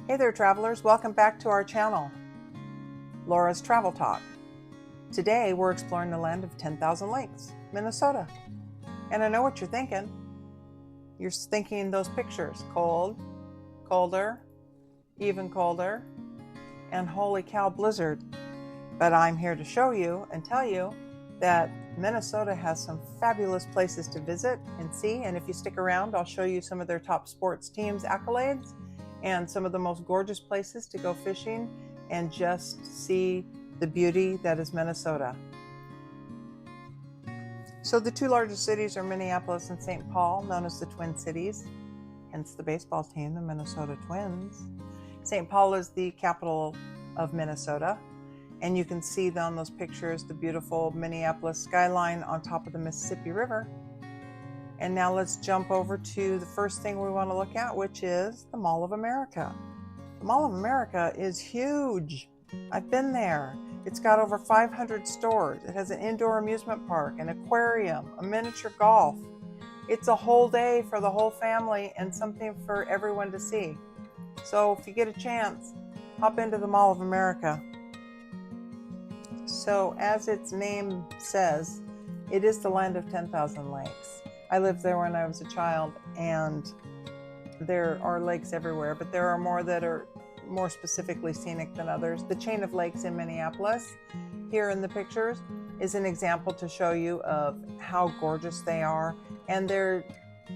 Hey there travelers, welcome back to our channel, Laura's Travel Talk. Today we're exploring the land of 10,000 lakes, Minnesota. And I know what you're thinking. You're thinking those pictures, cold, colder, even colder, and holy cow blizzard. But I'm here to show you and tell you that Minnesota has some fabulous places to visit and see. And if you stick around, I'll show you some of their top sports teams' accolades and some of the most gorgeous places to go fishing and just see the beauty that is Minnesota. So the two largest cities are Minneapolis and St. Paul, known as the Twin Cities, hence the baseball team, the Minnesota Twins. St. Paul is the capital of Minnesota, and you can see on those pictures the beautiful Minneapolis skyline on top of the Mississippi River. And now let's jump over to the first thing we want to look at, which is the Mall of America. The Mall of America is huge. I've been there. It's got over 500 stores. It has an indoor amusement park, an aquarium, a miniature golf. It's a whole day for the whole family and something for everyone to see. So if you get a chance, hop into the Mall of America. So as its name says, it is the land of 10,000 lakes. I lived there when I was a child, and there are lakes everywhere, but there are more that are more specifically scenic than others. The chain of lakes in Minneapolis, here in the pictures, is an example to show you of how gorgeous they are, and they're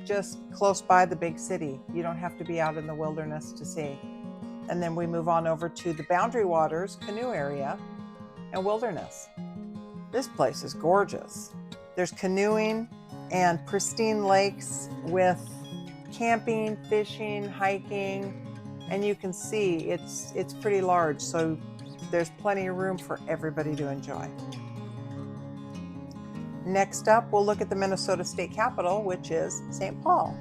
just close by the big city. You don't have to be out in the wilderness to see. And then we move on over to the Boundary Waters canoe area and wilderness. This place is gorgeous. There's canoeing and pristine lakes with camping, fishing, hiking, and you can see it's pretty large, so there's plenty of room for everybody to enjoy. Next up, we'll look at the Minnesota state capital, which is St. Paul,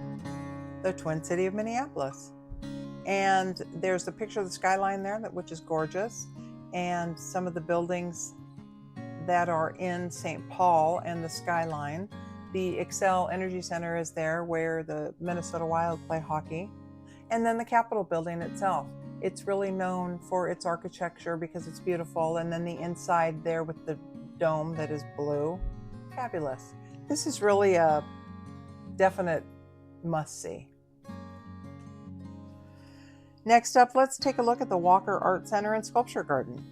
the Twin City of Minneapolis. And there's the picture of the skyline there, which is gorgeous, and some of the buildings that are in St. Paul and the skyline. The Xcel Energy Center is there, where the Minnesota Wild play hockey. And then the Capitol building itself. It's really known for its architecture because it's beautiful. And then the inside there with the dome that is blue. Fabulous. This is really a definite must-see. Next up, let's take a look at the Walker Art Center and Sculpture Garden.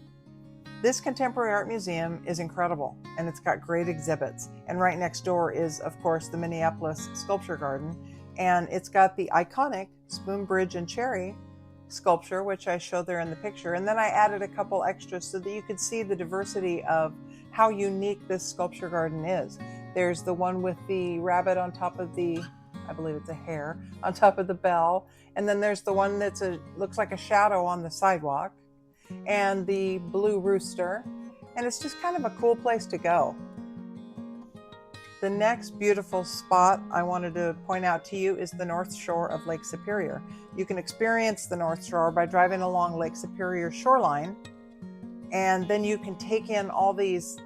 This contemporary art museum is incredible, and it's got great exhibits. And right next door is, of course, the Minneapolis Sculpture Garden, and it's got the iconic Spoon Bridge and Cherry sculpture, which I showed there in the picture. And then I added a couple extras so that you could see the diversity of how unique this sculpture garden is. There's the one with the rabbit on top of the, I believe it's a hare, on top of the bell. And then there's the one that's looks like a shadow on the sidewalk, and the blue rooster, and it's just kind of a cool place to go. The next beautiful spot I wanted to point out to you is the North Shore of Lake Superior. You can experience the North Shore by driving along Lake Superior shoreline, and then you can take in all these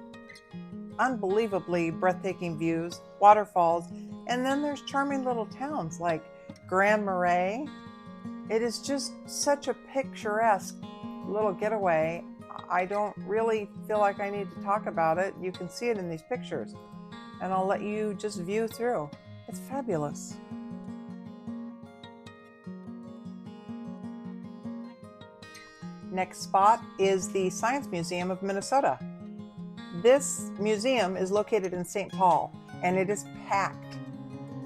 unbelievably breathtaking views, waterfalls, and then there's charming little towns like Grand Marais. It is just such a picturesque little getaway. I don't really feel like I need to talk about it. You can see it in these pictures, and I'll let you just view through. It's fabulous. Next spot is the Science Museum of Minnesota. This museum is located in St. Paul, and it is packed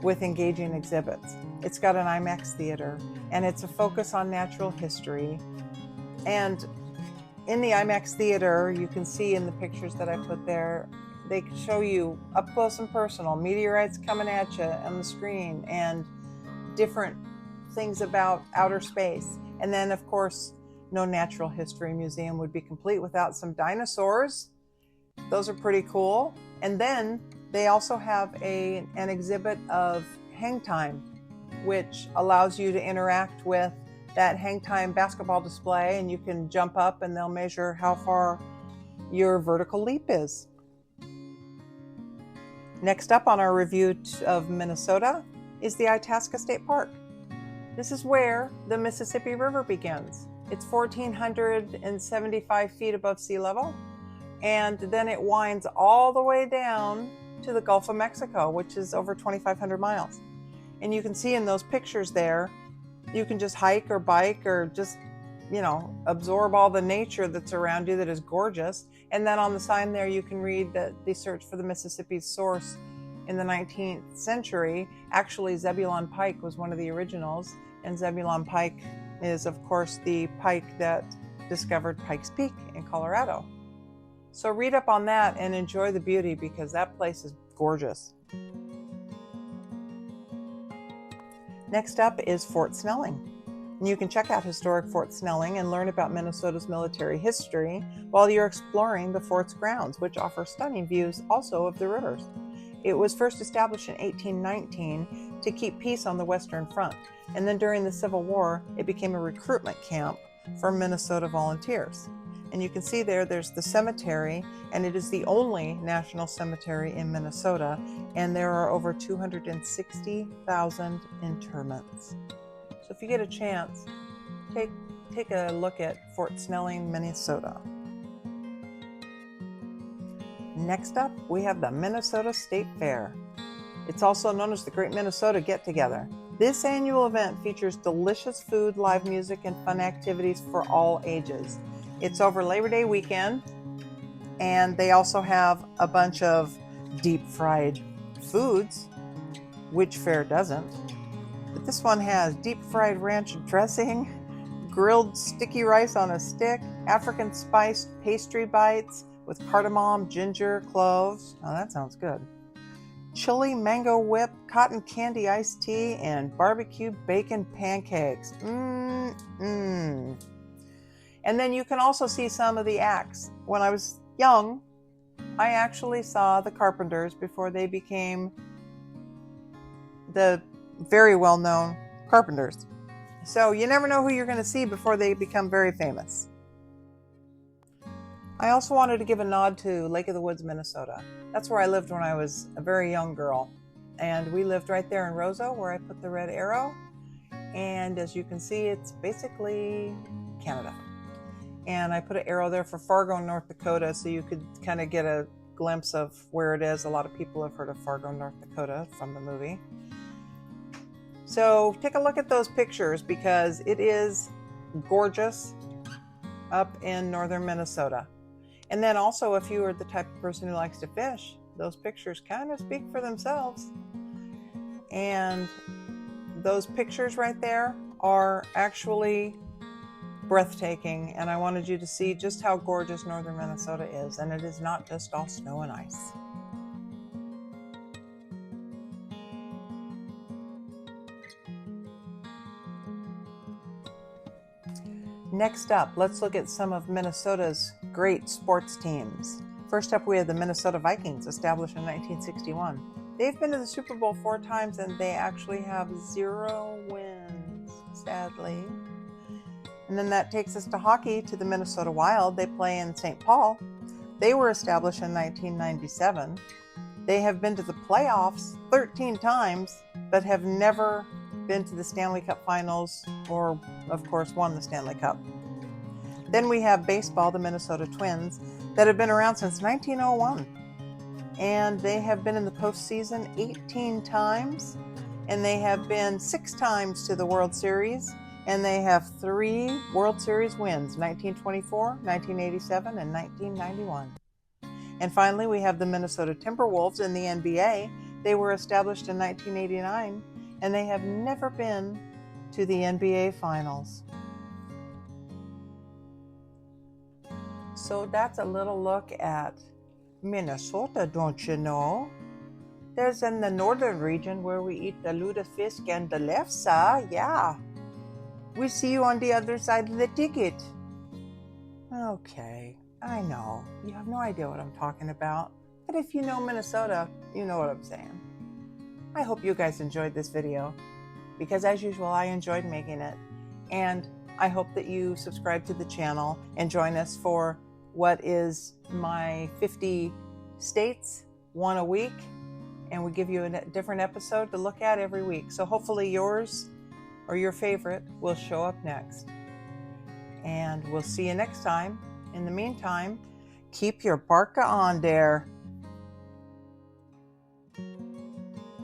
with engaging exhibits. It's got an IMAX theater, and it's a focus on natural history. And in the IMAX theater, you can see in the pictures that I put there, they show you up close and personal, meteorites coming at you on the screen, and different things about outer space. And then, of course, no natural history museum would be complete without some dinosaurs. Those are pretty cool. And then they also have an exhibit of hang time, which allows you to interact with that hang time basketball display, and you can jump up and they'll measure how far your vertical leap is. Next up on our review of Minnesota is the Itasca State Park. This is where the Mississippi River begins. It's 1,475 feet above sea level, and then it winds all the way down to the Gulf of Mexico, which is over 2,500 miles. And you can see in those pictures there, you can just hike or bike or just, absorb all the nature that's around you that is gorgeous. And then on the sign there, you can read that they searched for the Mississippi's source in the 19th century. Actually, Zebulon Pike was one of the originals, and Zebulon Pike is, of course, the pike that discovered Pikes Peak in Colorado. So read up on that and enjoy the beauty, because that place is gorgeous. Next up is Fort Snelling. And you can check out historic Fort Snelling and learn about Minnesota's military history while you're exploring the fort's grounds, which offer stunning views also of the rivers. It was first established in 1819 to keep peace on the Western Front, and then during the Civil War, it became a recruitment camp for Minnesota volunteers. And you can see there's the cemetery, and it is the only national cemetery in Minnesota, and there are over 260,000 interments. So if you get a chance, take a look at Fort Snelling, Minnesota. Next up, we have the Minnesota State Fair. It's also known as the Great Minnesota Get-Together. This annual event features delicious food, live music, and fun activities for all ages. It's over Labor Day weekend, and they also have a bunch of deep-fried foods. Which fair doesn't? But this one has deep-fried ranch dressing, grilled sticky rice on a stick, African spiced pastry bites with cardamom, ginger, cloves. Oh, that sounds good. Chili mango whip, cotton candy iced tea, and barbecue bacon pancakes. And then you can also see some of the acts. When I was young, I actually saw the Carpenters before they became the very well-known Carpenters. So you never know who you're going to see before they become very famous. I also wanted to give a nod to Lake of the Woods, Minnesota. That's where I lived when I was a very young girl. And we lived right there in Roseau, where I put the red arrow. And as you can see, it's basically Canada. And I put an arrow there for Fargo, North Dakota, so you could kind of get a glimpse of where it is. A lot of people have heard of Fargo, North Dakota from the movie. So take a look at those pictures, because it is gorgeous up in northern Minnesota. And then also, if you are the type of person who likes to fish, those pictures kind of speak for themselves. And those pictures right there are actually breathtaking, and I wanted you to see just how gorgeous northern Minnesota is, and it is not just all snow and ice. Next up, let's look at some of Minnesota's great sports teams. First up, we have the Minnesota Vikings, established in 1961. They've been to the Super Bowl 4 times, and they actually have 0 wins, sadly. And then that takes us to hockey, to the Minnesota Wild. They play in St. Paul. They were established in 1997. They have been to the playoffs 13 times, but have never been to the Stanley Cup Finals, or, of course, won the Stanley Cup. Then we have baseball, the Minnesota Twins, that have been around since 1901. And they have been in the postseason 18 times, and they have been 6 times to the World Series, and they have 3 World Series wins, 1924, 1987, and 1991. And finally, we have the Minnesota Timberwolves in the NBA. They were established in 1989, and they have never been to the NBA Finals. So that's a little look at Minnesota, don't you know? There's in the northern region where we eat the lutefisk and the lefse, yeah. We'll see you on the other side of the ticket. Okay, I know, you have no idea what I'm talking about, but if you know Minnesota, you know what I'm saying. I hope you guys enjoyed this video, because as usual, I enjoyed making it. And I hope that you subscribe to the channel and join us for what is my 50 states, 1 a week. And we give you a different episode to look at every week. So hopefully yours or your favorite will show up next. And we'll see you next time. In the meantime, keep your parka on there.